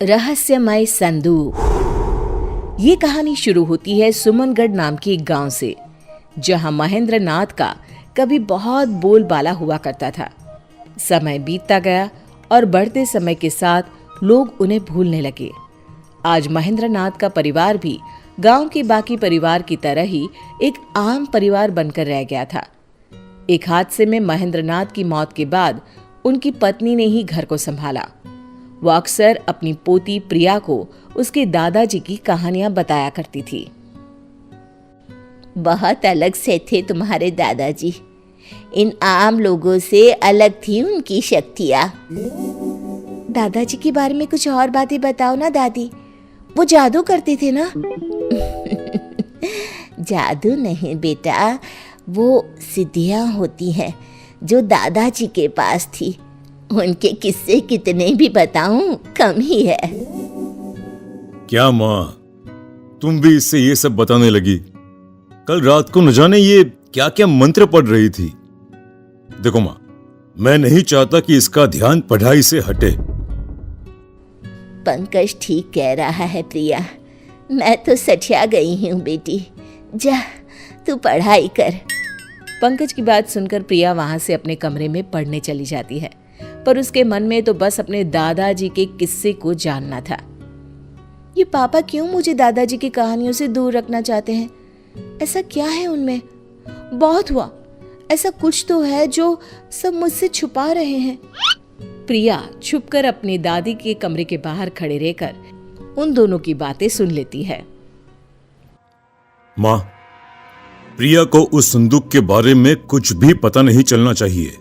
रहस्यमय संदूक। ये कहानी शुरू होती है सुमनगढ़ नाम के एक गांव से, जहां महेंद्र नाथ का कभी बहुत बोलबाला हुआ करता था। समय बीतता गया और बढ़ते समय के साथ लोग उन्हें भूलने लगे। आज महेंद्र नाथ का परिवार भी गांव के बाकी परिवार की तरह ही एक आम परिवार बनकर रह गया था। एक हादसे में महेंद्र नाथ की मौत के बाद उनकी पत्नी ने ही घर को संभाला। वो अक्सर अपनी पोती प्रिया को उसके दादाजी की कहानियां बताया करती थी। बहुत अलग से थे तुम्हारे दादाजी। इन आम लोगों से अलग थी उनकी शक्तियाँ। दादाजी के बारे में कुछ और बातें बताओ ना दादी। वो जादू करते थे ना? जादू नहीं बेटा, वो सिद्धियाँ होती हैं जो दादाजी के पास थी। उनके किस्से कितने भी बताऊं कम ही है। क्या माँ, तुम भी इससे ये सब बताने लगी? कल रात को न जाने ये क्या क्या मंत्र पढ़ रही थी। देखो माँ, मैं नहीं चाहता कि इसका ध्यान पढ़ाई से हटे। पंकज ठीक कह रहा है प्रिया, मैं तो सठिया गई हूँ बेटी। जा तू पढ़ाई कर। पंकज की बात सुनकर प्रिया वहां से अपने कमरे में पढ़ने चली जाती है, पर उसके मन में तो बस अपने दादाजी के किस्से को जानना था। ये पापा क्यों मुझे दादाजी की कहानियों से दूर रखना चाहते हैं? ऐसा क्या है उनमें? बहुत हुआ, ऐसा कुछ तो है जो सब मुझसे छुपा रहे हैं। प्रिया छुपकर अपनी दादी के कमरे के बाहर खड़े रहकर उन दोनों की बातें सुन लेती है। माँ, प्रिया को उस संदूक के बारे में कुछ भी पता नहीं चलना चाहिए।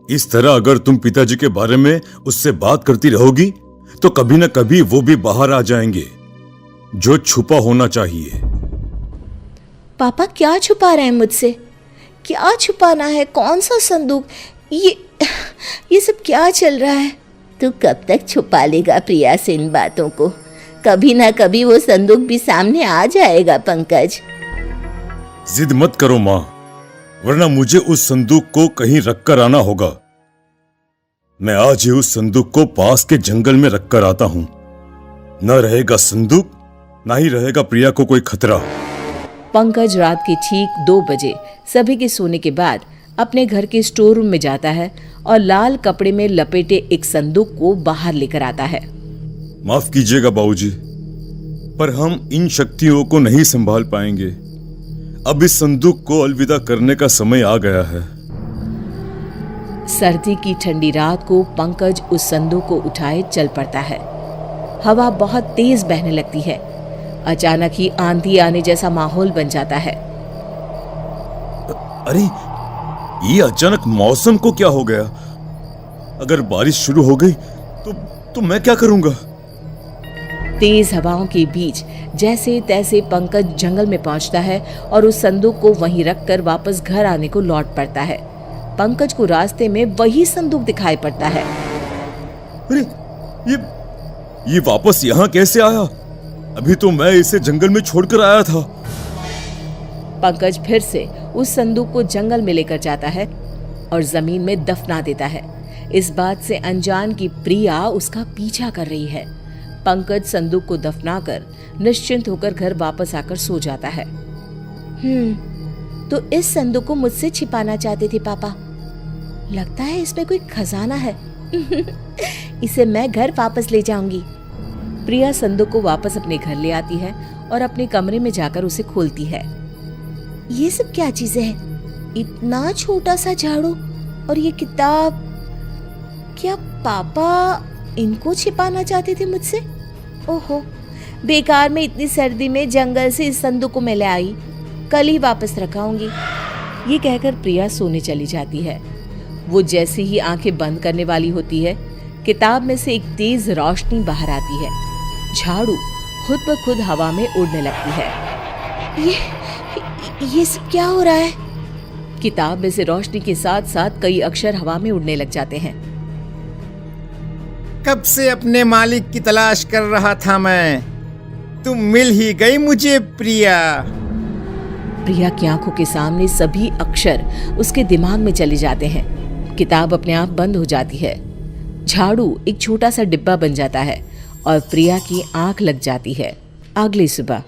इस तरह अगर तुम पिताजी के बारे में उससे बात करती रहोगी तो कभी न कभी वो भी बाहर आ जाएंगे। जो छुपा होना चाहिए। पापा क्या छुपा रहे हैं मुझसे? क्या छुपाना है? कौन सा संदूक? ये सब क्या चल रहा है? तू कब तक छुपा लेगा प्रिया से इन बातों को? कभी ना कभी वो संदूक भी सामने आ जाएगा पंकज। जिद मत करो माँ, वरना मुझे उस संदूक को कहीं रखकर आना होगा। मैं आज ही उस संदूक को पास के जंगल में रखकर आता हूं। न रहेगा संदूक, ना ही रहेगा प्रिया को कोई खतरा। पंकज रात के ठीक 2 बजे सभी के सोने के बाद अपने घर के स्टोर रूम में जाता है और लाल कपड़े में लपेटे एक संदूक को बाहर लेकर आता है। माफ कीजिएगा बाबूजी, पर हम इन शक्तियों को नहीं संभाल पाएंगे। अब इस संदूक को अलविदा करने का समय आ गया है। सर्दी की ठंडी रात को पंकज उस संदूक को उठाए चल पड़ता है। हवा बहुत तेज बहने लगती है। अचानक ही आंधी आने जैसा माहौल बन जाता है। अरे, ये अचानक मौसम को क्या हो गया? अगर बारिश शुरू हो गई तो मैं क्या करूंगा? तेज हवाओं के बीच जैसे तैसे पंकज जंगल में पहुंचता है और उस संदूक को वहीं रखकर वापस घर आने को लौट पड़ता है। पंकज को रास्ते में वही संदूक दिखाई पड़ता है। अरे, ये वापस यहाँ कैसे आया? अभी तो मैं इसे जंगल में छोड़कर आया था। पंकज फिर से उस संदूक को जंगल में लेकर जाता है और जमीन में दफना देता है। इस बात से अनजान की प्रिया उसका पीछा कर रही है। पंकज संदूक को दफनाकर निश्चिंत होकर घर वापस आकर सो जाता है। तो इस संदूक को मुझसे छिपाना चाहते थे पापा। लगता है इसमें कोई खजाना है। इसे मैं घर वापस ले जाऊंगी। प्रिया संदूक को वापस अपने घर ले आती है और अपने कमरे में जाकर उसे खोलती है। ये सब क्या चीजें हैं? इतना छोटा सा झाड़ू और ये किताब। क्या पापा इनको छिपाना चाहते थे मुझसे? ओहो, बेकार में इतनी सर्दी में जंगल से इस संदूक को मैं ले आई। कल ही वापस रखाऊंगी। ये कहकर प्रिया सोने चली जाती है। वो जैसे ही आंखें बंद करने वाली होती है, किताब में से एक तेज रोशनी बाहर आती है। झाड़ू खुद ब खुद हवा में उड़ने लगती है। ये सब क्या हो रहा है? किताब में से रोशनी के साथ साथ कई अक्षर हवा में उड़ने लग जाते हैं। कब से अपने मालिक की तलाश कर रहा था मैं। तुम मिल ही गई मुझे प्रिया। प्रिया की आंखों के सामने सभी अक्षर उसके दिमाग में चले जाते हैं। किताब अपने आप बंद हो जाती है। झाड़ू एक छोटा सा डिब्बा बन जाता है और प्रिया की आंख लग जाती है। अगली सुबह।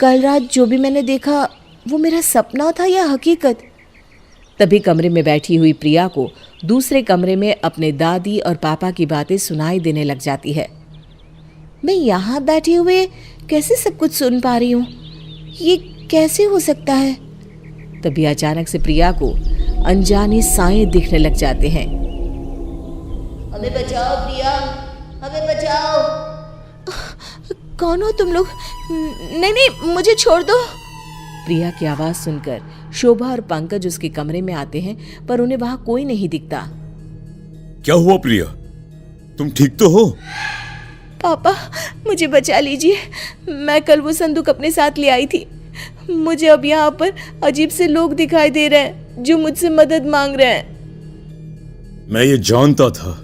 कल रात जो भी मैंने देखा वो मेरा सपना था या हकीकत? तभी कमरे में बैठी हुई प्रिया को दूसरे कमरे में अपने दादी और पापा की बातें सुनाई देने लग जाती है। मैं यहाँ बैठे हुए कैसे सब कुछ सुन पा रही हूँ? ये कैसे हो सकता है? तभी अचानक से प्रिया को अनजाने साए दिखने लग जाते हैं। हमें बचाओ प्रिया, हमें बचाओ। कौन हो तुम लोग? नहीं नहीं, मुझे छोड़ दो। प्रिया की आवाज सुनकर शोभा और पंकज उसके कमरे में आते हैं, पर उन्हें वहां कोई नहीं दिखता। क्या हुआ प्रिया, तुम ठीक तो हो? पापा, मुझे बचा लीजिए। मैं कल वो संदूक अपने साथ ले आई थी। मुझे अब यहाँ पर अजीब से लोग दिखाई दे रहे हैं जो मुझसे मदद मांग रहे हैं। मैं ये जानता था,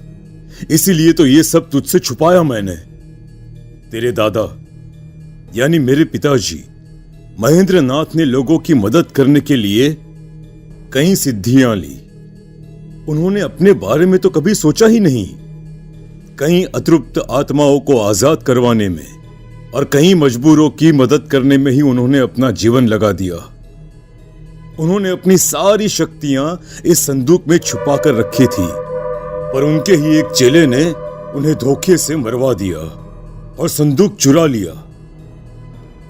इसीलिए तो ये सब तुझसे छुपाया मैंने। तेरे दादा यानी मेरे पिताजी महेंद्र नाथ ने लोगों की मदद करने के लिए कई सिद्धियां ली। उन्होंने अपने बारे में तो कभी सोचा ही नहीं। कई अतृप्त आत्माओं को आजाद करवाने में और कई मजबूरों की मदद करने में ही उन्होंने अपना जीवन लगा दिया। उन्होंने अपनी सारी शक्तियां इस संदूक में छुपा कर रखी थी, पर उनके ही एक चेले ने उन्हें धोखे से मरवा दिया और संदूक चुरा लिया।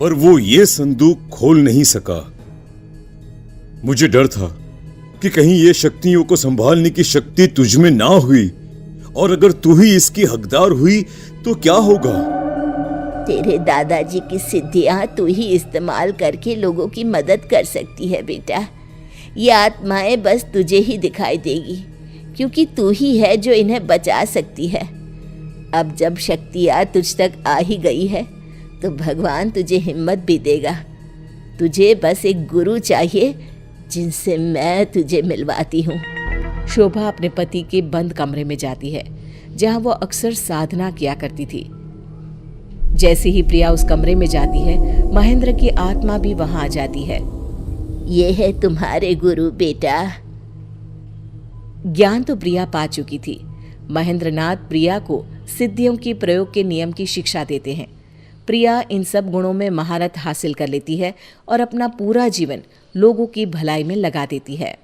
पर वो ये संदूक खोल नहीं सका। मुझे डर था कि कहीं ये शक्तियों को संभालने की शक्ति तुझ में ना हुई, और अगर तू ही इसकी हकदार हुई तो क्या होगा? तेरे दादाजी की सिद्धियां तू ही इस्तेमाल करके लोगों की मदद कर सकती है बेटा। ये आत्माएं बस तुझे ही दिखाई देगी, क्योंकि तू ही है जो इन्हें बचा सकती है। अब जब शक्तियां तुझ तक आ ही गई है तो भगवान तुझे हिम्मत भी देगा। तुझे बस एक गुरु चाहिए जिनसे मैं तुझे मिलवाती हूँ। शोभा अपने पति के बंद कमरे में जाती है, जहां वो अक्सर साधना किया करती थी। जैसे ही प्रिया उस कमरे में जाती है, महेंद्र की आत्मा भी वहां आ जाती है। ये है तुम्हारे गुरु बेटा। ज्ञान तो प्रिया पा चुकी थी। महेंद्र नाथ प्रिया को सिद्धियों के प्रयोग के नियम की शिक्षा देते हैं। प्रिया इन सब गुणों में महारत हासिल कर लेती है और अपना पूरा जीवन लोगों की भलाई में लगा देती है।